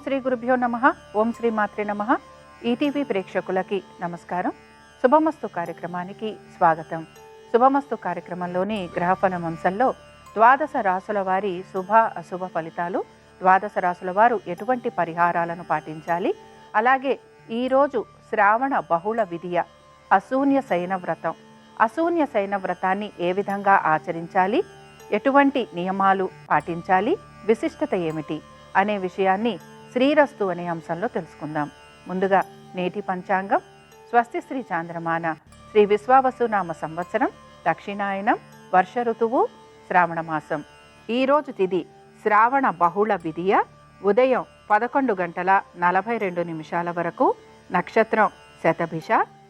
శ్రీ గురుభ్యో నమః. ఓం శ్రీ మాత్రే నమః. ఈటీవీ ప్రేక్షకులకి నమస్కారం. శుభమస్తు కార్యక్రమానికి స్వాగతం. శుభమస్తు కార్యక్రమంలోని గ్రహఫలం అంశంలో ద్వాదశ రాసుల వారి శుభ అశుభ ఫలితాలు, ద్వాదశ రాసుల వారు ఎటువంటి పరిహారాలను పాటించాలి, అలాగే ఈరోజు శ్రావణ బహుళ విధియ అశూన్య శయన వ్రతం, అశూన్య శయన వ్రతాన్ని ఏ విధంగా ఆచరించాలి, ఎటువంటి నియమాలు పాటించాలి, విశిష్టత ఏమిటి అనే విషయాన్ని శ్రీరస్తు అనే అంశంలో తెలుసుకుందాం. ముందుగా నేటి పంచాంగం. స్వస్తి శ్రీ చాంద్రమాన శ్రీ విశ్వావసునామ సంవత్సరం, దక్షిణాయనం, వర్ష ఋతువు, శ్రావణ మాసం. ఈరోజు తిథి శ్రావణ బహుళ విధియ ఉదయం 11:42 వరకు, నక్షత్రం శతభిష,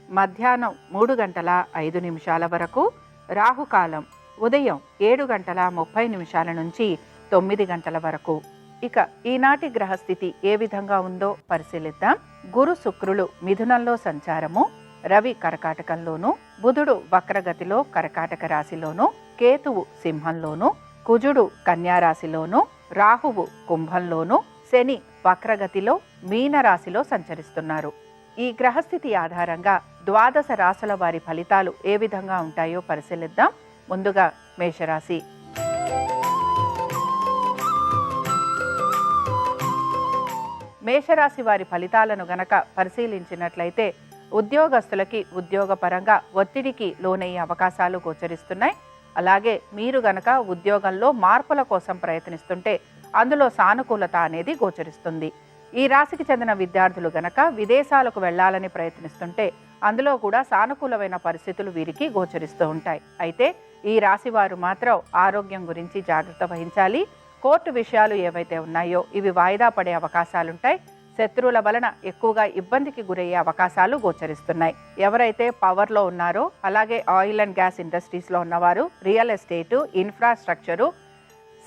మధ్యాహ్నం 3:05 వరకు, రాహుకాలం ఉదయం 7:30 నుంచి 9 వరకు. ఇక ఈనాటి గ్రహస్థితి ఏ విధంగా ఉందో పరిశీలిద్దాం. గురు శుక్రులు మిథునంలో సంచారము, రవి కర్కాటకంలోను, బుధుడు వక్రగతిలో కర్కాటక రాశిలోను, కేతువు సింహంలోను, కుజుడు కన్యారాశిలోను, రాహువు కుంభంలోను, శని వక్రగతిలో మీనరాశిలో సంచరిస్తున్నారు. ఈ గ్రహస్థితి ఆధారంగా ద్వాదశ రాశుల వారి ఫలితాలు ఏ విధంగా ఉంటాయో పరిశీలిద్దాం. ముందుగా మేషరాశి. మేషరాశి వారి ఫలితాలను గనక పరిశీలించినట్లయితే ఉద్యోగస్తులకి ఉద్యోగపరంగా ఒత్తిడికి లోనయ్యే అవకాశాలు గోచరిస్తున్నాయి. అలాగే మీరు గనక ఉద్యోగంలో మార్పుల కోసం ప్రయత్నిస్తుంటే అందులో సానుకూలత అనేది గోచరిస్తుంది. ఈ రాశికి చెందిన విద్యార్థులు గనక విదేశాలకు వెళ్లాలని ప్రయత్నిస్తుంటే అందులో కూడా సానుకూలమైన పరిస్థితులు వీరికి గోచరిస్తూ ఉంటాయి. అయితే ఈ రాశి వారు మాత్రం ఆరోగ్యం గురించి జాగ్రత్త వహించాలి. కోర్టు విషయాలు ఏవైతే ఉన్నాయో ఇవి వాయిదా పడే అవకాశాలుంటాయి. శత్రువుల వలన ఎక్కువగా ఇబ్బందికి గురయ్యే అవకాశాలు గోచరిస్తున్నాయి. ఎవరైతే పవర్లో ఉన్నారో, అలాగే ఆయిల్ అండ్ గ్యాస్ ఇండస్ట్రీస్లో ఉన్నవారు, రియల్ ఎస్టేటు, ఇన్ఫ్రాస్ట్రక్చరు,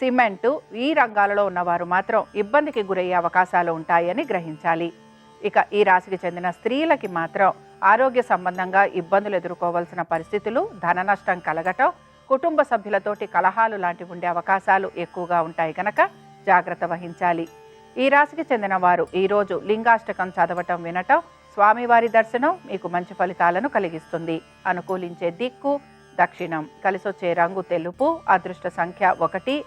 సిమెంటు ఈ రంగాలలో ఉన్నవారు మాత్రం ఇబ్బందికి గురయ్యే అవకాశాలు ఉంటాయని గ్రహించాలి. ఇక ఈ రాశికి చెందిన స్త్రీలకి మాత్రం ఆరోగ్య సంబంధంగా ఇబ్బందులు ఎదుర్కోవాల్సిన పరిస్థితులు, ధన నష్టం కలగటం, కుటుంబ సభ్యులతోటి కలహాలు లాంటివి ఉండే అవకాశాలు ఎక్కువగా ఉంటాయి కనుక జాగ్రత్త వహించాలి. ఈ రాశికి చెందిన వారు ఈరోజు లింగాష్టకం చదవటం, వినటం, స్వామివారి దర్శనం మీకు మంచి ఫలితాలను కలిగిస్తుంది. అనుకూలించే దిక్కు దక్షిణం. కలిసొచ్చే రంగు తెలుపు. అదృష్ట సంఖ్య 1.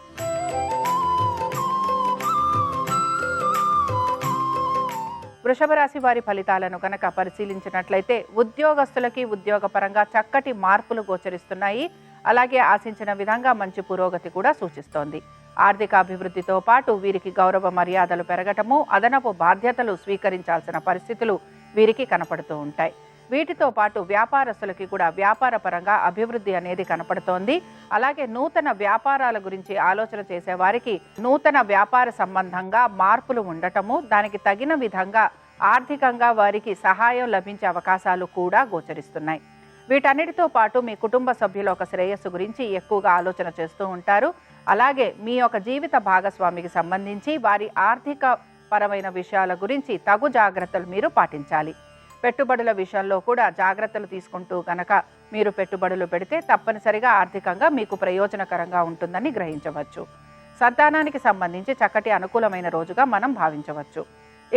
వృషభ రాశి వారి ఫలితాలను కనుక పరిశీలించినట్లయితే ఉద్యోగస్తులకి ఉద్యోగపరంగా చక్కటి మార్పులు గోచరిస్తున్నాయి. అలాగే ఆశించిన విధంగా మంచి పురోగతి కూడా సూచిస్తోంది. ఆర్థిక అభివృద్ధితో పాటు వీరికి గౌరవ మర్యాదలు పెరగటము, అదనపు బాధ్యతలు స్వీకరించాల్సిన పరిస్థితులు వీరికి కనపడుతూ ఉంటాయి. వీటితో పాటు వ్యాపారస్తులకి కూడా వ్యాపార పరంగా అభివృద్ధి అనేది కనపడుతోంది. అలాగే నూతన వ్యాపారాల గురించి ఆలోచన చేసే వారికి నూతన వ్యాపార సంబంధంగా మార్పులు ఉండటము, దానికి తగిన విధంగా ఆర్థికంగా వారికి సహాయం లభించే అవకాశాలు కూడా గోచరిస్తున్నాయి. వీటన్నిటితో పాటు మీ కుటుంబ సభ్యుల ఒక శ్రేయస్సు గురించి ఎక్కువగా ఆలోచన చేస్తూ ఉంటారు. అలాగే మీ యొక్క జీవిత భాగస్వామికి సంబంధించి వారి ఆర్థిక పరమైన విషయాల గురించి తగు జాగ్రత్తలు మీరు పాటించాలి. పెట్టుబడుల విషయంలో కూడా జాగ్రత్తలు తీసుకుంటూ గనక మీరు పెట్టుబడులు పెడితే తప్పనిసరిగా ఆర్థికంగా మీకు ప్రయోజనకరంగా ఉంటుందని గ్రహించవచ్చు. సంతానానికి సంబంధించి చక్కటి అనుకూలమైన రోజుగా మనం భావించవచ్చు.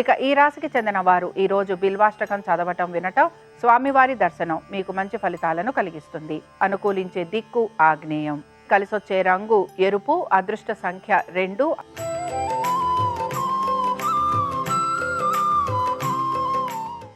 ఇక ఈ రాశికి చెందిన వారు ఈరోజు బిల్వాష్టకం చదవటం, వినటం, స్వామివారి దర్శనం మీకు మంచి ఫలితాలను కలిగిస్తుంది. అనుకూలించే దిక్కు ఆగ్నేయం. కలిసొచ్చే రంగు ఎరుపు. అదృష్ట సంఖ్య 2.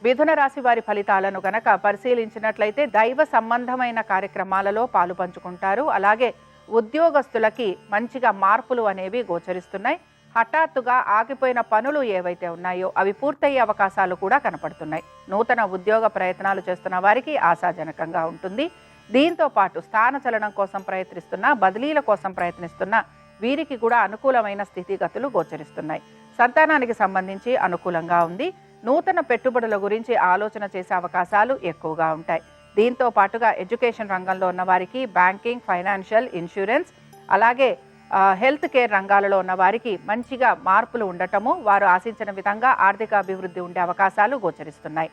మిథున రాశి వారి ఫలితాలను గనక పరిశీలించినట్లయితే దైవ సంబంధమైన కార్యక్రమాలలో పాలు పంచుకుంటారు. అలాగే ఉద్యోగస్తులకి మంచిగా మార్పులు అనేవి గోచరిస్తున్నాయి. హఠాత్తుగా ఆగిపోయిన పనులు ఏవైతే ఉన్నాయో అవి పూర్తయ్యే అవకాశాలు కూడా కనపడుతున్నాయి. నూతన ఉద్యోగ ప్రయత్నాలు చేస్తున్న వారికి ఆశాజనకంగా ఉంటుంది. దీంతో పాటు స్థానచలనం కోసం ప్రయత్నిస్తున్న, బదిలీల కోసం ప్రయత్నిస్తున్న వీరికి కూడా అనుకూలమైన స్థితిగతులు గోచరిస్తున్నాయి. సంతానానికి సంబంధించి అనుకూలంగా ఉంది. నూతన పెట్టుబడుల గురించి ఆలోచన చేసే అవకాశాలు ఎక్కువగా ఉంటాయి. దీంతో పాటుగా ఎడ్యుకేషన్ రంగంలో ఉన్న వారికి బ్యాంకింగ్, ఫైనాన్షియల్, ఇన్సూరెన్స్, అలాగే హెల్త్ కేర్ రంగాలలో ఉన్న వారికి మంచిగా మార్పులు ఉండటము, వారు ఆశించిన విధంగా ఆర్థిక అభివృద్ధి ఉండే అవకాశాలు గోచరిస్తున్నాయి.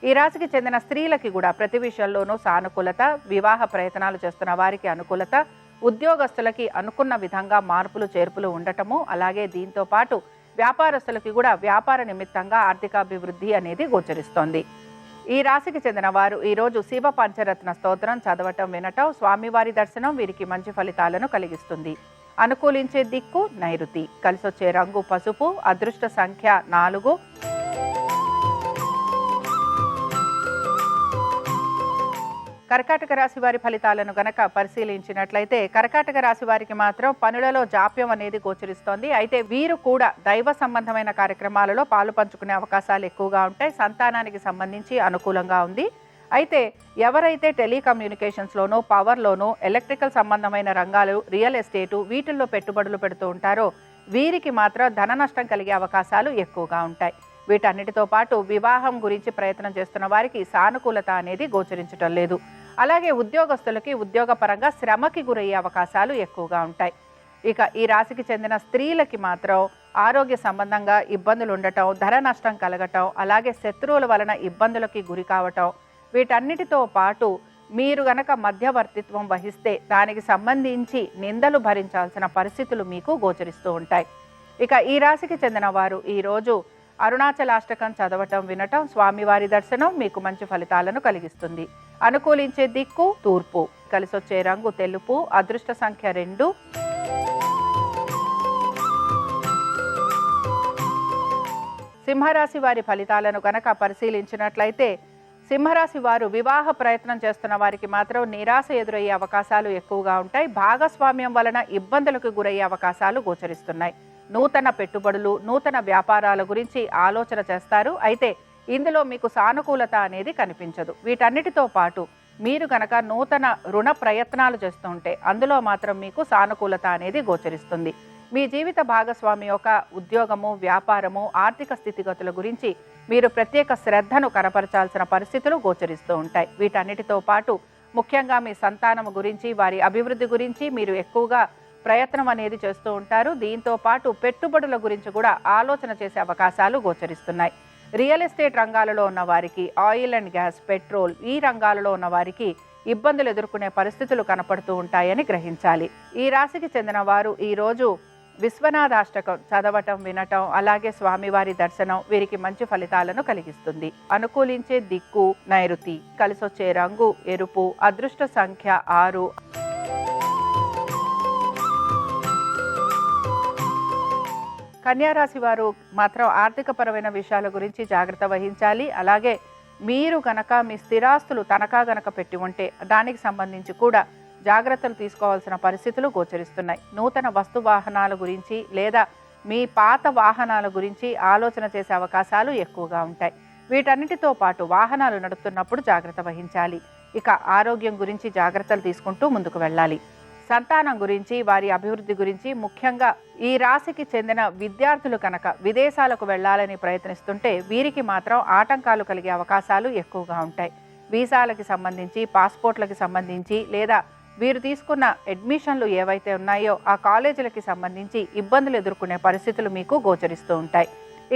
ఈ రాశికి చెందిన స్త్రీలకి కూడా ప్రతి విషయంలోనూ సానుకూలత, వివాహ ప్రయత్నాలు చేస్తున్న వారికి అనుకూలత, ఉద్యోగస్తులకి అనుకున్న విధంగా మార్పులు చేర్పులు ఉండటము, అలాగే దీంతో పాటు వ్యాపారస్తులకి కూడా వ్యాపార నిమిత్తంగా ఆర్థికాభివృద్ధి అనేది గోచరిస్తోంది. ఈ రాశికి చెందిన వారు ఈరోజు శివ పంచరత్న స్తోత్రం చదవటం వినటం, స్వామివారి దర్శనం వీరికి మంచి ఫలితాలను కలిగిస్తుంది. అనుకూలించే దిక్కు నైరుతి, కలిసొచ్చే రంగు పసుపు, అదృష్ట సంఖ్య 4. కర్కాటక రాశి వారి ఫలితాలను గనక పరిశీలించినట్లయితే కర్కాటక రాశి వారికి మాత్రం పనులలో జాప్యం అనేది గోచరిస్తోంది. అయితే వీరు కూడా దైవ సంబంధమైన కార్యక్రమాలలో పాలు పంచుకునే అవకాశాలు ఎక్కువగా ఉంటాయి. సంతానానికి సంబంధించి అనుకూలంగా ఉంది. అయితే ఎవరైతే టెలికమ్యూనికేషన్స్లోనూ, పవర్లోనూ, ఎలక్ట్రికల్ సంబంధమైన రంగాలు, రియల్ ఎస్టేటు వీటిల్లో పెట్టుబడులు పెడుతూ ఉంటారో వీరికి మాత్రం ధన నష్టం కలిగే అవకాశాలు ఎక్కువగా ఉంటాయి. వీటన్నిటితో పాటు వివాహం గురించి ప్రయత్నం చేస్తున్న వారికి సానుకూలత అనేది గోచరించడం లేదు. అలాగే ఉద్యోగస్తులకి ఉద్యోగపరంగా శ్రమకి గురయ్యే అవకాశాలు ఎక్కువగా ఉంటాయి. ఇక ఈ రాశికి చెందిన స్త్రీలకి మాత్రం ఆరోగ్య సంబంధంగా ఇబ్బందులు ఉండటం, ధర నష్టం కలగటం, అలాగే శత్రువుల వలన ఇబ్బందులకి గురి కావటం, వీటన్నిటితో పాటు మీరు గనక మధ్యవర్తిత్వం వహిస్తే దానికి సంబంధించి నిందలు భరించాల్సిన పరిస్థితులు మీకు గోచరిస్తూ ఉంటాయి. ఇక ఈ రాశికి చెందిన వారు ఈరోజు అరుణాచలాష్టకం చదవటం వినటం, స్వామివారి దర్శనం మీకు మంచి ఫలితాలను కలిగిస్తుంది. అనుకూలించే దిక్కు తూర్పు, కలిసొచ్చే రంగు తెలుపు, అదృష్ట సంఖ్య 2. సింహరాశి వారి ఫలితాలను కనుక పరిశీలించినట్లయితే సింహరాశి వారు వివాహ ప్రయత్నం చేస్తున్న వారికి మాత్రం నిరాశ ఎదురయ్యే అవకాశాలు ఎక్కువగా ఉంటాయి. భాగస్వామ్యం వలన ఇబ్బందులకు గురయ్యే అవకాశాలు గోచరిస్తున్నాయి. నూతన పెట్టుబడులు, నూతన వ్యాపారాల గురించి ఆలోచన చేస్తారు. అయితే ఇందులో మీకు సానుకూలత అనేది కనిపించదు. వీటన్నిటితో పాటు మీరు కనుక నూతన రుణ ప్రయత్నాలు చేస్తుంటే అందులో మాత్రం మీకు సానుకూలత అనేది గోచరిస్తుంది. మీ జీవిత భాగస్వామి యొక్క ఉద్యోగము, వ్యాపారము, ఆర్థిక స్థితిగతుల గురించి మీరు ప్రత్యేక శ్రద్ధను కనపరచాల్సిన పరిస్థితులు గోచరిస్తూ ఉంటాయి. వీటన్నిటితో పాటు ముఖ్యంగా మీ సంతానము గురించి, వారి అభివృద్ధి గురించి మీరు ఎక్కువగా ప్రయత్నం అనేది చేస్తూ ఉంటారు. దీంతో పాటు పెట్టుబడుల గురించి కూడా ఆలోచన చేసే అవకాశాలు గోచరిస్తున్నాయి. రియల్ ఎస్టేట్ రంగాలలో ఉన్న వారికి, ఆయిల్ అండ్ గ్యాస్, పెట్రోల్ ఈ రంగాలలో ఉన్న వారికి ఇబ్బందులు ఎదుర్కొనే పరిస్థితులు కనపడుతూ ఉంటాయని గ్రహించాలి. ఈ రాశికి చెందిన వారు ఈరోజు విశ్వనాథాష్టకం చదవటం వినటం, అలాగే స్వామివారి దర్శనం వీరికి మంచి ఫలితాలను కలిగిస్తుంది. అనుకూలించే దిక్కు నైరుతి, కలిసొచ్చే రంగు ఎరుపు, అదృష్ట సంఖ్య 6. కన్యారాశి వారు మాత్రం ఆర్థికపరమైన విషయాల గురించి జాగ్రత్త వహించాలి. అలాగే మీరు గనక మీ స్థిరాస్తులు తనఖా గనక పెట్టి ఉంటే దానికి సంబంధించి కూడా జాగ్రత్తలు తీసుకోవాల్సిన పరిస్థితులు గోచరిస్తున్నాయి. నూతన వస్తు వాహనాల గురించి లేదా మీ పాత వాహనాల గురించి ఆలోచన చేసే అవకాశాలు ఎక్కువగా ఉంటాయి. వీటన్నిటితో పాటు వాహనాలు నడుపుతున్నప్పుడు జాగ్రత్త వహించాలి. ఇక ఆరోగ్యం గురించి జాగ్రత్తలు తీసుకుంటూ ముందుకు వెళ్ళాలి. సంతానం గురించి, వారి అభివృద్ధి గురించి, ముఖ్యంగా ఈ రాశికి చెందిన విద్యార్థులు కనుక విదేశాలకు వెళ్ళాలని ప్రయత్నిస్తుంటే వీరికి మాత్రం ఆటంకాలు కలిగే అవకాశాలు ఎక్కువగా ఉంటాయి. వీసాలకి సంబంధించి, పాస్పోర్ట్లకి సంబంధించి లేదా వీరు తీసుకున్న అడ్మిషన్లు ఏవైతే ఉన్నాయో ఆ కాలేజీలకి సంబంధించి ఇబ్బందులు ఎదుర్కొనే పరిస్థితులు మీకు గోచరిస్తూ ఉంటాయి.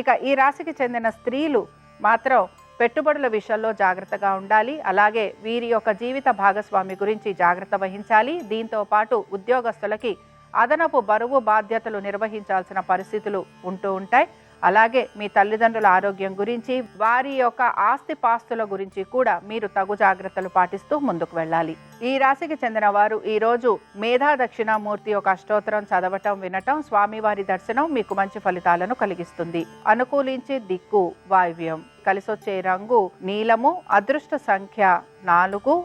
ఇక ఈ రాశికి చెందిన స్త్రీలు మాత్రం పెట్టుబడుల విషయంలో జాగ్రత్తగా ఉండాలి. అలాగే వీరి యొక్క జీవిత భాగస్వామి గురించి జాగ్రత్త వహించాలి. దీంతో పాటు ఉద్యోగస్తులకి అదనపు బరువు బాధ్యతలు నిర్వహించాల్సిన పరిస్థితులు ఉంటూ ఉంటాయి. అలాగే మీ తల్లిదండ్రుల ఆరోగ్యం గురించి, వారి యొక్క ఆస్తిపాస్తుల గురించి కూడా మీరు తగు జాగ్రత్తలు పాటిస్తూ ముందుకు వెళ్ళాలి. ఈ రాశికి చెందిన వారు ఈరోజు మేధా దక్షిణామూర్తి యొక్క అష్టోత్తరం చదవటం వినటం, స్వామివారి దర్శనం మీకు మంచి ఫలితాలను కలిగిస్తుంది. అనుకూలించే దిక్కు వాయువ్యం, కలిసొచ్చే రంగు నీలము, అదృష్ట సంఖ్య 4.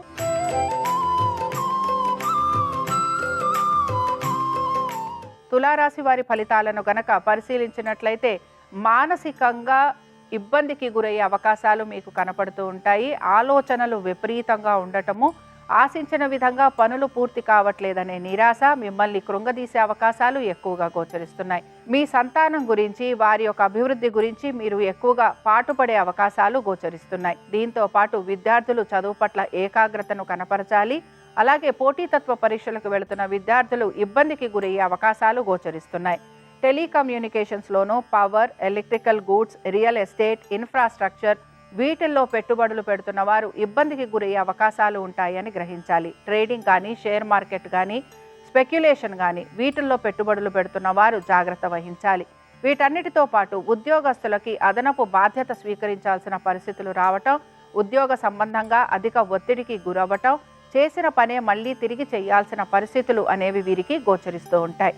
తులారాశి వారి ఫలితాలను గనక పరిశీలించినట్లయితే మానసికంగా ఇబ్బందికి గురయ్యే అవకాశాలు మీకు కనపడుతూ ఉంటాయి. ఆలోచనలు విపరీతంగా ఉండటము, ఆశించిన విధంగా పనులు పూర్తి కావట్లేదనే నిరాశ మిమ్మల్ని కృంగదీసే అవకాశాలు ఎక్కువగా గోచరిస్తున్నాయి. మీ సంతానం గురించి, వారి యొక్క అభివృద్ధి గురించి మీరు ఎక్కువగా పాటుపడే అవకాశాలు గోచరిస్తున్నాయి. దీంతో పాటు విద్యార్థులు చదువు పట్ల ఏకాగ్రతను కనపరచాలి. అలాగే పోటీతత్వ పరీక్షలకు వెళుతున్న విద్యార్థులు ఇబ్బందికి గురయ్యే అవకాశాలు గోచరిస్తున్నాయి. టెలికమ్యూనికేషన్స్లోనూ, power, electrical goods, real estate, infrastructure వీటిల్లో పెట్టుబడులు పెడుతున్న వారు ఇబ్బందికి గురయ్యే అవకాశాలు ఉంటాయని గ్రహించాలి. ట్రేడింగ్ కానీ, షేర్ మార్కెట్ కానీ, స్పెక్యులేషన్ కానీ వీటిల్లో పెట్టుబడులు పెడుతున్న వారు జాగ్రత్త వహించాలి. వీటన్నిటితో పాటు ఉద్యోగస్తులకి అదనపు బాధ్యత స్వీకరించాల్సిన పరిస్థితులు రావటం, ఉద్యోగ సంబంధంగా అధిక ఒత్తిడికి గురవ్వటం, చేసిన పనే మళ్ళీ తిరిగి చేయాల్సిన పరిస్థితులు అనేవి వీరికి గోచరిస్తూ ఉంటాయి.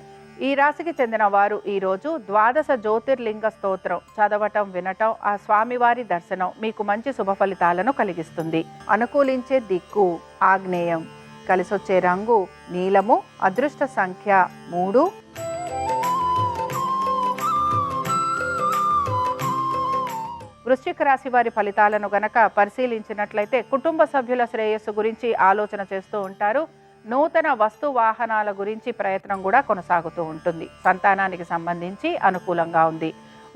ఈ రాశికి చెందిన వారు ఈరోజు ద్వాదశ జ్యోతిర్లింగ స్తోత్రం చదవటం, వినటం, ఆ స్వామివారి దర్శనం మీకు మంచి శుభ ఫలితాలను కలిగిస్తుంది. అనుకూలించే దిక్కు ఆగ్నేయం, కలిసొచ్చే రంగు నీలము, అదృష్ట సంఖ్య 3. వృశ్చిక రాశి వారి ఫలితాలను గనక పరిశీలించినట్లయితే కుటుంబ సభ్యుల శ్రేయస్సు గురించి ఆలోచన చేస్తూ ఉంటారు. నూతన వస్తు వాహనాల గురించి ప్రయత్నం కూడా కొనసాగుతూ ఉంటుంది. సంతానానికి సంబంధించి అనుకూలంగా ఉంది.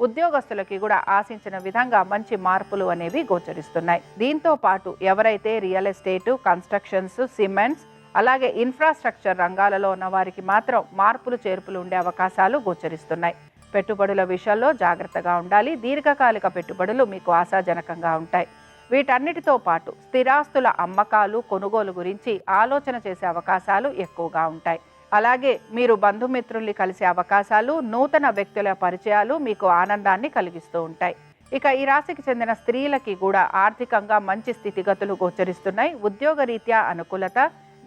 ఉద్యోగస్తులకి కూడా ఆశించిన విధంగా మంచి మార్పులు అనేవి గోచరిస్తున్నాయి. దీంతో పాటు ఎవరైతే రియల్ ఎస్టేటు, కన్స్ట్రక్షన్స్, సిమెంట్స్ అలాగే ఇన్ఫ్రాస్ట్రక్చర్ రంగాలలో ఉన్న వారికి మాత్రం మార్పులు చేర్పులు ఉండే అవకాశాలు గోచరిస్తున్నాయి. పెట్టుబడుల విషయంలో జాగ్రత్తగా ఉండాలి. దీర్ఘకాలిక పెట్టుబడులు మీకు ఆశాజనకంగా ఉంటాయి. వీటన్నిటితో పాటు స్థిరాస్తుల అమ్మకాలు, కొనుగోలు గురించి ఆలోచన చేసే అవకాశాలు ఎక్కువగా ఉంటాయి. అలాగే మీరు బంధుమిత్రుల్ని కలిసే అవకాశాలు, నూతన వ్యక్తుల పరిచయాలు మీకు ఆనందాన్ని కలిగిస్తూ ఉంటాయి. ఇక ఈ రాశికి చెందిన స్త్రీలకి కూడా ఆర్థికంగా మంచి స్థితిగతులు గోచరిస్తున్నాయి. ఉద్యోగ రీత్యా అనుకూలత,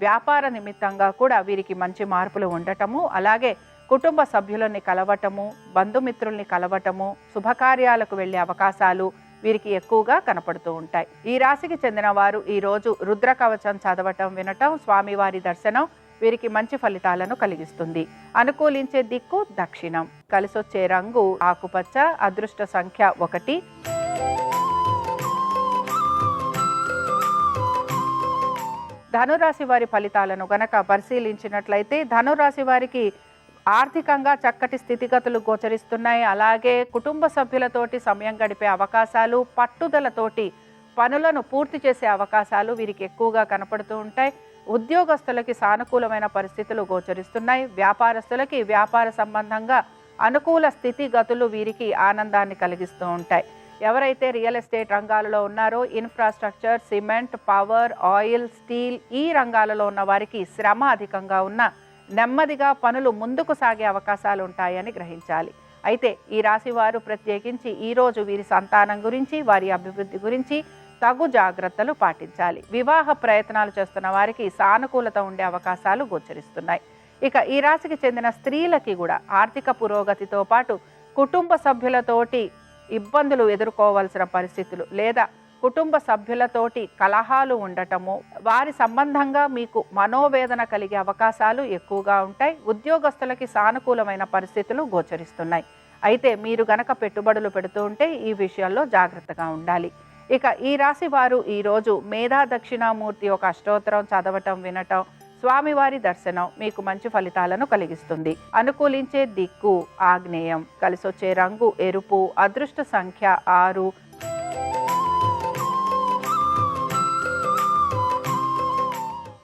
వ్యాపార నిమిత్తంగా కూడా వీరికి మంచి మార్పులు ఉండటము, అలాగే కుటుంబ సభ్యులని కలవటము, బంధుమిత్రుల్ని కలవటము, శుభకార్యాలకు వెళ్ళే అవకాశాలు వీరికి ఎక్కువగా కనపడుతూ ఉంటాయి. ఈ రాశికి చెందిన వారు ఈరోజు రుద్ర కవచం చదవటం, వినటం, స్వామివారి దర్శనం వీరికి మంచి ఫలితాలను కలిగిస్తుంది. అనుకూలించే దిక్కు దక్షిణం, కలిసొచ్చే రంగు ఆకుపచ్చ, అదృష్ట సంఖ్య 1. ధనురాశి వారి ఫలితాలను గనక పరిశీలించినట్లయితే ధనురాశి వారికి ఆర్థికంగా చక్కటి స్థితిగతులు గోచరిస్తున్నాయి. అలాగే కుటుంబ సభ్యులతోటి సమయం గడిపే అవకాశాలు, పట్టుదలతోటి పనులను పూర్తి చేసే అవకాశాలు వీరికి ఎక్కువగా కనపడుతూ ఉంటాయి. ఉద్యోగస్తులకి సానుకూలమైన పరిస్థితులు గోచరిస్తున్నాయి. వ్యాపారస్తులకి వ్యాపార సంబంధంగా అనుకూల స్థితిగతులు వీరికి ఆనందాన్ని కలిగిస్తూ ఉంటాయి. ఎవరైతే రియల్ ఎస్టేట్ రంగాలలో ఉన్నారో, infrastructure, cement, power, oil, steel ఈ రంగాలలో ఉన్న వారికి శ్రమ అధికంగా ఉన్న నెమ్మదిగా పనులు ముందుకు సాగే అవకాశాలు ఉంటాయని గ్రహించాలి. అయితే ఈ రాశి వారు ప్రత్యేకించి ఈరోజు వీరి సంతానం గురించి, వారి అభివృద్ధి గురించి తగు జాగ్రత్తలు పాటించాలి. వివాహ ప్రయత్నాలు చేస్తున్న వారికి సానుకూలత ఉండే అవకాశాలు గోచరిస్తున్నాయి. ఇక ఈ రాశికి చెందిన స్త్రీలకి కూడా ఆర్థిక పురోగతితో పాటు కుటుంబ సభ్యులతోటి ఇబ్బందులు ఎదుర్కోవాల్సిన పరిస్థితులు లేదా కుటుంబ సభ్యులతోటి కలహాలు ఉండటము, వారి సంబంధంగా మీకు మనోవేదన కలిగే అవకాశాలు ఎక్కువగా ఉంటాయి. ఉద్యోగస్తులకి సానుకూలమైన పరిస్థితులు గోచరిస్తున్నాయి. అయితే మీరు గనక పెట్టుబడులు పెడుతూ ఉంటే ఈ విషయాల్లో జాగ్రత్తగా ఉండాలి. ఇక ఈ రాశి వారు ఈరోజు మేధా దక్షిణామూర్తి ఒక అష్టోత్తరం చదవటం, వినటం, స్వామివారి దర్శనం మీకు మంచి ఫలితాలను కలిగిస్తుంది. అనుకూలించే దిక్కు ఆగ్నేయం, కలిసొచ్చే రంగు ఎరుపు, అదృష్ట సంఖ్య 6.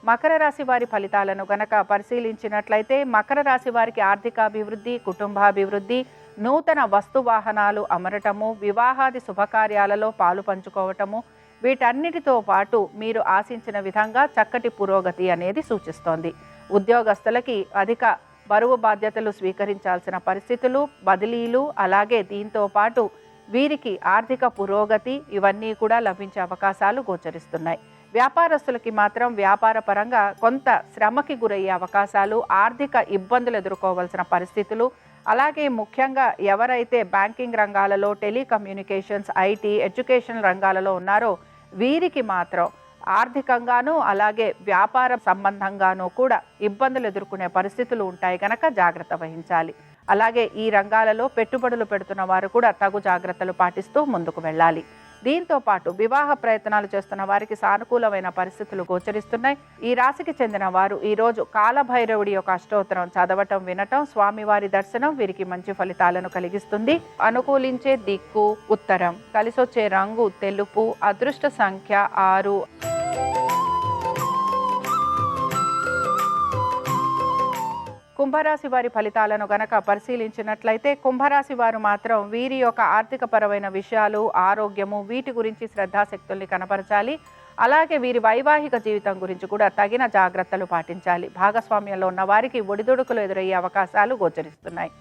మకర రాశి వారి ఫలితాలను గనక పరిశీలించినట్లయితే మకర రాశి వారికి ఆర్థికాభివృద్ధి, కుటుంబాభివృద్ధి, నూతన వస్తు వాహనాలు అమరటము, వివాహాది శుభకార్యాలలో పాలు పంచుకోవటము వీటన్నిటితో పాటు మీరు ఆశించిన విధంగా చక్కటి పురోగతి అనేది సూచిస్తోంది. ఉద్యోగస్తులకి అధిక బరువు బాధ్యతలు స్వీకరించాల్సిన పరిస్థితులు, బదిలీలు, అలాగే దీంతో పాటు వీరికి ఆర్థిక పురోగతి ఇవన్నీ కూడా లభించే అవకాశాలు గోచరిస్తున్నాయి. వ్యాపారస్తులకి మాత్రం వ్యాపార పరంగా కొంత శ్రమకి గురయ్యే అవకాశాలు, ఆర్థిక ఇబ్బందులు ఎదుర్కోవాల్సిన పరిస్థితులు, అలాగే ముఖ్యంగా ఎవరైతే బ్యాంకింగ్ రంగాలలో, టెలికమ్యూనికేషన్స్, ఐటీ, ఎడ్యుకేషన్ రంగాలలో ఉన్నారో వీరికి మాత్రం ఆర్థికంగానూ అలాగే వ్యాపార సంబంధంగానూ కూడా ఇబ్బందులు ఎదుర్కొనే పరిస్థితులు ఉంటాయి కనుక జాగ్రత్త వహించాలి. అలాగే ఈ రంగాలలో పెట్టుబడులు పెడుతున్న వారు కూడా తగు జాగ్రత్తలు పాటిస్తూ ముందుకు వెళ్ళాలి. దీంతో పాటు వివాహ ప్రయత్నాలు చేస్తున్న వారికి సానుకూలమైన పరిస్థితులు గోచరిస్తున్నాయి. ఈ రాశికి చెందిన వారు ఈరోజు కాలభైరవుడి యొక్క అష్టోత్తరం చదవటం, వినటం, స్వామివారి దర్శనం వీరికి మంచి ఫలితాలను కలిగిస్తుంది. అనుకూలించే దిక్కు ఉత్తరం, కలిసొచ్చే రంగు తెలుపు, అదృష్ట సంఖ్య 6. కుంభరాశి వారి ఫలితాలను గనక పరిశీలించినట్లయితే కుంభరాశి వారు మాత్రం వీరి యొక్క ఆర్థిక పరమైన విషయాలు, ఆరోగ్యము వీటి గురించి శ్రద్ధాశక్తుల్ని కనపరచాలి. అలాగే వీరి వైవాహిక జీవితం గురించి కూడా తగిన జాగ్రత్తలు పాటించాలి. భాగస్వామ్యంలో ఉన్న వారికి ఒడిదుడుకులు ఎదురయ్యే అవకాశాలు గోచరిస్తున్నాయి.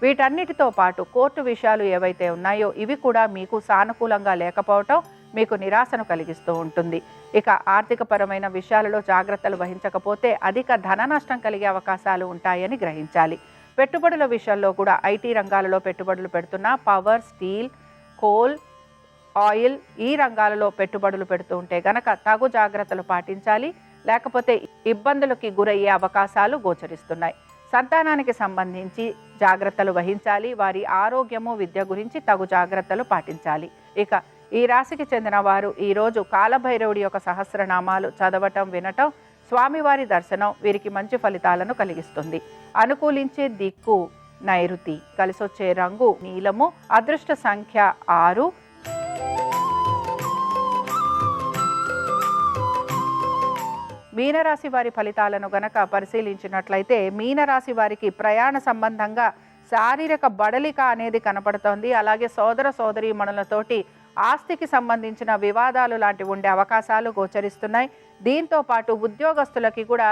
వీటన్నిటితో పాటు కోర్టు విషయాలు ఏవైతే ఉన్నాయో ఇవి కూడా మీకు సానుకూలంగా లేకపోవటం మీకు నిరాశను కలిగిస్తూ ఉంటుంది. ఇక ఆర్థికపరమైన విషయాలలో జాగ్రత్తలు వహించకపోతే అధిక ధన నష్టం కలిగే అవకాశాలు ఉంటాయని గ్రహించాలి. పెట్టుబడుల విషయంలో కూడా ఐటీ రంగాలలో పెట్టుబడులు పెడుతున్న పవర్, స్టీల్, కోల్, ఆయిల్ ఈ రంగాలలో పెట్టుబడులు పెడుతూ ఉంటే గనక తగు జాగ్రత్తలు పాటించాలి, లేకపోతే ఇబ్బందులకి గురయ్యే అవకాశాలు గోచరిస్తున్నాయి. సంతానానికి సంబంధించి జాగ్రత్తలు వహించాలి. వారి ఆరోగ్యము, విద్య గురించి తగు జాగ్రత్తలు పాటించాలి. ఇక ఈ రాశికి చెందిన వారు ఈరోజు కాలభైరవుడి యొక్క సహస్రనామాలు చదవటం, వినటం, స్వామివారి దర్శనం వీరికి మంచి ఫలితాలను కలిగిస్తుంది. అనుకూలించే దిక్కు నైరుతి, కలిసొచ్చే రంగు నీలము, అదృష్ట సంఖ్య 6. మీనరాశి వారి ఫలితాలను గనక పరిశీలించినట్లయితే మీనరాశి వారికి ప్రయాణ సంబంధంగా శారీరక బడలిక అనేది కనపడుతోంది. అలాగే సోదర సోదరీమణులతోటి ఆస్తికి సంబంధించిన వివాదాలు లాంటివి ఉండే అవకాశాలు గోచరిస్తున్నాయి. దీంతో పాటు ఉద్యోగస్తులకి కూడా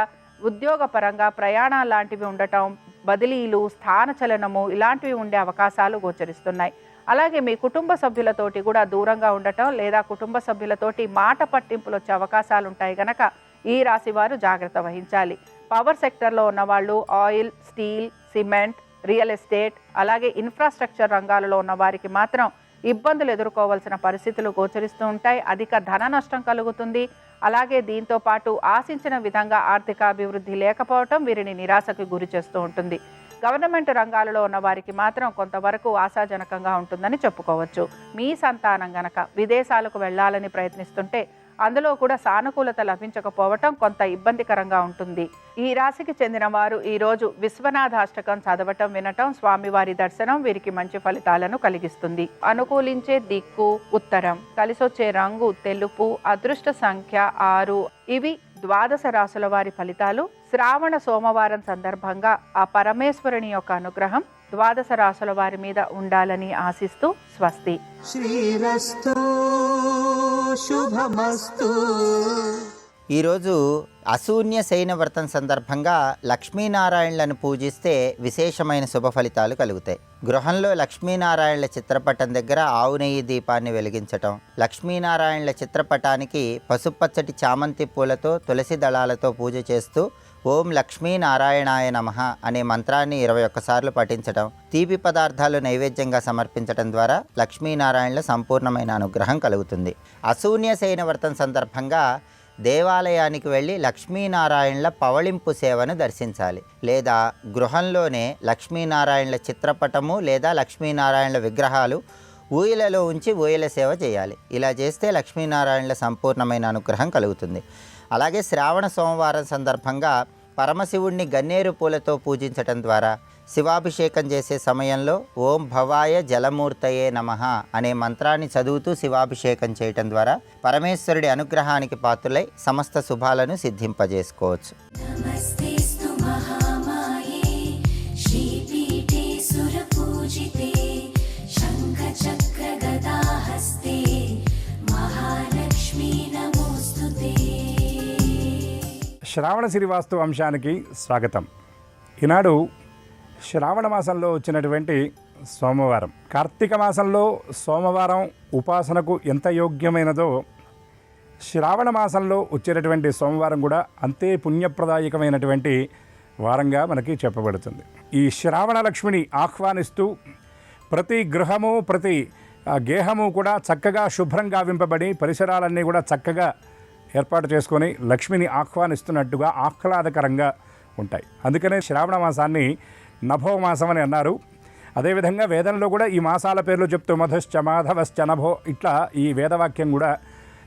ఉద్యోగపరంగా ప్రయాణాలు లాంటివి ఉండటం, బదిలీలు, స్థానచలనము ఇలాంటివి ఉండే అవకాశాలు గోచరిస్తున్నాయి. అలాగే మీ కుటుంబ సభ్యులతోటి కూడా దూరంగా ఉండటం లేదా కుటుంబ సభ్యులతోటి మాట పట్టింపులు వచ్చే అవకాశాలు ఉంటాయి కనుక ఈ రాశి వారు జాగ్రత్త వహించాలి. పవర్ సెక్టర్లో ఉన్నవాళ్ళు, oil, steel, cement, real estate అలాగే ఇన్ఫ్రాస్ట్రక్చర్ రంగాలలో ఉన్న వారికి మాత్రం ఇబ్బందులు ఎదుర్కోవాల్సిన పరిస్థితులు గోచరిస్తూ ఉంటాయి. అధిక ధన నష్టం కలుగుతుంది. అలాగే దీంతో పాటు ఆశించిన విధంగా ఆర్థిక అభివృద్ధి లేకపోవటం వీరిని నిరాశకు గురి చేస్తూ ఉంటుంది. గవర్నమెంట్ రంగాలలో ఉన్న వారికి మాత్రం కొంతవరకు ఆశాజనకంగా ఉంటుందని చెప్పుకోవచ్చు. మీ సంతానం గనక విదేశాలకు వెళ్ళాలని ప్రయత్నిస్తుంటే అందులో కూడా సానుకూలత లభించకపోవటం కొంత ఇబ్బందికరంగా ఉంటుంది. ఈ రాశికి చెందిన వారు ఈరోజు విశ్వనాథాష్టకం చదవటం, వినటం, స్వామివారి దర్శనం వీరికి మంచి ఫలితాలను కలిగిస్తుంది. అనుకూలించే దిక్కు ఉత్తరం, కలిసొచ్చే రంగు తెలుపు, అదృష్ట సంఖ్య 6. ఇవి ద్వాదశ రాశుల వారి ఫలితాలు. శ్రావణ సోమవారం సందర్భంగా ఆ పరమేశ్వరుని యొక్క అనుగ్రహం ద్వాదశ రాశుల వారి మీద ఉండాలని ఆశిస్తూ స్వస్తి. శ్రీరస్తు శుభమస్తు. ఈరోజు అశూన్య శయన వ్రతం సందర్భంగా లక్ష్మీనారాయణలను పూజిస్తే విశేషమైన శుభ ఫలితాలు కలుగుతాయి. గృహంలో లక్ష్మీనారాయణల చిత్రపటం దగ్గర ఆవు నెయ్యి దీపాన్ని వెలిగించటం, లక్ష్మీనారాయణల చిత్రపటానికి పసుపచ్చటి చామంతి పూలతో తులసి దళాలతో పూజ చేస్తూ ఓం లక్ష్మీనారాయణాయ నమః అనే మంత్రాన్ని 21 సార్లు పఠించటం, తీపి పదార్థాలు నైవేద్యంగా సమర్పించడం ద్వారా లక్ష్మీనారాయణల సంపూర్ణమైన అనుగ్రహం కలుగుతుంది. అశూన్య శయన వ్రతం సందర్భంగా దేవాలయానికి వెళ్ళి లక్ష్మీనారాయణల పవళింపు సేవను దర్శించాలి. లేదా గృహంలోనే లక్ష్మీనారాయణల చిత్రపటము లేదా లక్ష్మీనారాయణల విగ్రహాలు ఊయలలో ఉంచి ఊయల సేవ చేయాలి. ఇలా చేస్తే లక్ష్మీనారాయణల సంపూర్ణమైన అనుగ్రహం కలుగుతుంది. అలాగే శ్రావణ సోమవారం సందర్భంగా పరమశివుణ్ణి గన్నేరు పూలతో పూజించటం ద్వారా శివాభిషేకం చేసే సమయంలో ఓం భవాయ జలమూర్తయే నమః అనే మంత్రాన్ని చదువుతూ శివాభిషేకం చేయటం ద్వారా పరమేశ్వరుడి అనుగ్రహానికి పాత్రులై సమస్త శుభాలను సిద్ధింపజేసుకోవచ్చు. శ్రావణ శ్రీవాస్తు అంశానికి స్వాగతం. ఈనాడు శ్రావణ మాసంలో వచ్చినటువంటి సోమవారం, కార్తీక మాసంలో సోమవారం ఉపాసనకు ఎంత యోగ్యమైనదో శ్రావణ మాసంలో వచ్చేటటువంటి సోమవారం కూడా అంతే పుణ్యప్రదాయకమైనటువంటి వారంగా మనకి చెప్పబడుతుంది. ఈ శ్రావణ లక్ష్మిని ఆహ్వానిస్తూ ప్రతి గృహము, ప్రతి గేహము కూడా చక్కగా శుభ్రం గావింపబడి పరిసరాలన్నీ కూడా చక్కగా ఏర్పాటు చేసుకొని లక్ష్మిని ఆహ్వానిస్తున్నట్టుగా ఆహ్లాదకరంగా ఉంటాయి. అందుకనే శ్రావణ మాసాన్ని నభో మాసం అని అన్నారు. అదేవిధంగా వేదంలో కూడా ఈ మాసాల పేర్లు చెప్తూ మధుశ్చ మాధవశ్చ నభో ఇట్లా ఈ వేదవాక్యం కూడా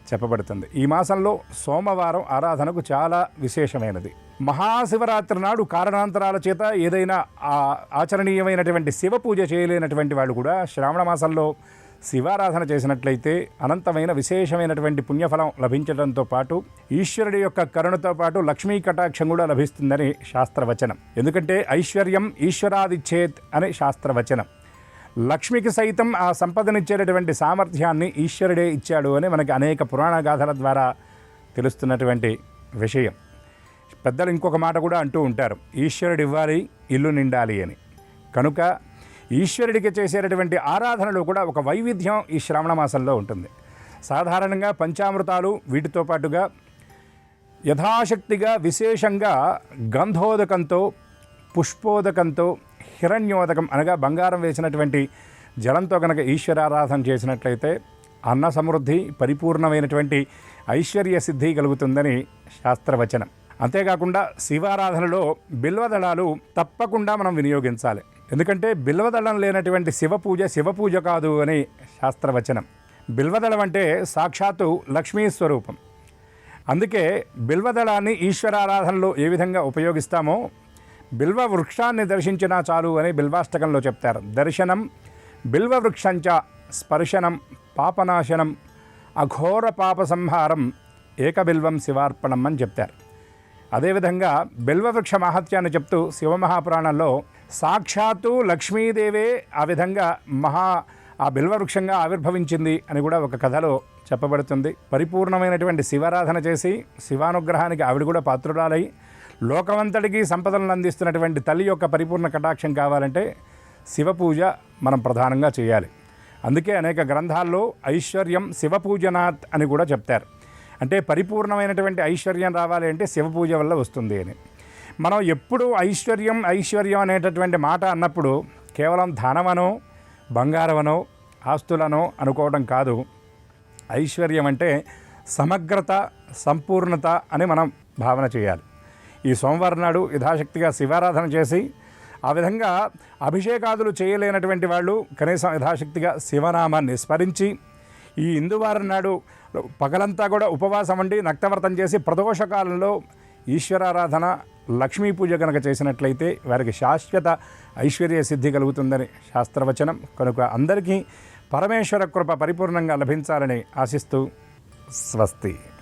చెప్పబడుతుంది. ఈ మాసంలో సోమవారం ఆరాధనకు చాలా విశేషమైనది. మహాశివరాత్రి నాడు కారణాంతరాల చేత ఏదైనా ఆచరణీయమైనటువంటి శివ పూజ చేయలేనటువంటి వాళ్ళు కూడా శ్రావణ మాసంలో శివారాధన చేసినట్లయితే అనంతమైన విశేషమైనటువంటి పుణ్యఫలం లభించడంతో పాటు ఈశ్వరుడి యొక్క కరుణతో పాటు లక్ష్మీ కటాక్షం కూడా లభిస్తుందని శాస్త్రవచనం. ఎందుకంటే ఐశ్వర్యం ఈశ్వరాదిచ్చేత్ అని శాస్త్రవచనం. లక్ష్మికి సైతం ఆ సంపదనిచ్చేటటువంటి సామర్థ్యాన్ని ఈశ్వరుడే ఇచ్చాడు అని మనకి అనేక పురాణ గాథల ద్వారా తెలుస్తున్నటువంటి విషయం. పెద్దలు ఇంకొక మాట కూడా అంటూ ఉంటారు, ఈశ్వరుడు ఇవ్వాలి ఇల్లు నిండాలి అని. కనుక ఈశ్వరుడికి చేసేటటువంటి ఆరాధనలో కూడా ఒక వైవిధ్యం ఈ శ్రావణ మాసంలో ఉంటుంది. సాధారణంగా పంచామృతాలు వీటితో పాటుగా యథాశక్తిగా విశేషంగా గంధోదకంతో, పుష్పోదకంతో, హిరణ్యోదకం అనగా బంగారం వేసినటువంటి జలంతో కనుక ఈశ్వరారాధన చేసినట్లయితే అన్న సమృద్ధి, పరిపూర్ణమైనటువంటి ఐశ్వర్య సిద్ధి కలుగుతుందని శాస్త్రవచనం. అంతేకాకుండా శివారాధనలో బిల్వదళాలు తప్పకుండా మనం వినియోగించాలి. ఎందుకంటే బిల్వదళం లేనటువంటి శివపూజ కాదు అని శాస్త్రవచనం. బిల్వదళం అంటే సాక్షాత్తు లక్ష్మీ స్వరూపం. అందుకే బిల్వదళాన్ని ఈశ్వరారాధనలో ఏ విధంగా ఉపయోగిస్తామో బిల్వ వృక్షాన్ని దర్శించినా చాలు అని బిల్వాష్టకంలో చెప్తారు. దర్శనం బిల్వవృక్షంచ స్పర్శనం పాపనాశనం అఘోర పాప సంహారం ఏకబిల్వం శివార్పణం అని చెప్తారు. అదేవిధంగా బిల్వవృక్ష మహత్యాన్ని చెప్తూ శివమహాపురాణంలో సాక్షాత్తు లక్ష్మీదేవే ఆ విధంగా ఆ బిల్వవృక్షంగా ఆవిర్భవించింది అని కూడా ఒక కథలో చెప్పబడుతుంది. పరిపూర్ణమైనటువంటి శివారాధన చేసి శివానుగ్రహానికి ఆవిడ కూడా పాత్రురాలై లోకమంతటికి సంపదలను అందిస్తున్నటువంటి తల్లి యొక్క పరిపూర్ణ కటాక్షం కావాలంటే శివపూజ మనం ప్రధానంగా చేయాలి. అందుకే అనేక గ్రంథాల్లో ఐశ్వర్యం శివపూజనాత్ అని కూడా చెప్తారు. అంటే పరిపూర్ణమైనటువంటి ఐశ్వర్యం రావాలి అంటే శివపూజ వల్ల వస్తుంది అని. మనం ఎప్పుడు ఐశ్వర్యం అనేటటువంటి మాట అన్నప్పుడు కేవలం ధనమనో, బంగారమనో, ఆస్తులనో అనుకోవడం కాదు. ఐశ్వర్యం అంటే సమగ్రత, సంపూర్ణత అని మనం భావన చేయాలి. ఈ సోమవారం నాడు యథాశక్తిగా శివారాధన చేసి ఆ విధంగా అభిషేకాదులు చేయలేనటువంటి వాళ్ళు కనీసం యథాశక్తిగా శివనామాన్ని స్మరించి ఈ ఇందువారం నాడు పగలంతా కూడా ఉపవాసం ఉండి నక్తవ్రతం చేసి ప్రదోషకాలంలో ఈశ్వరారాధన, లక్ష్మీ పూజ కనుక చేసినట్లయితే వారికి శాశ్వత ఐశ్వర్య సిద్ధి కలుగుతుందని శాస్త్రవచనం. కనుక అందరికీ పరమేశ్వర కృప పరిపూర్ణంగా లభించాలని ఆశిస్తూ స్వస్తి.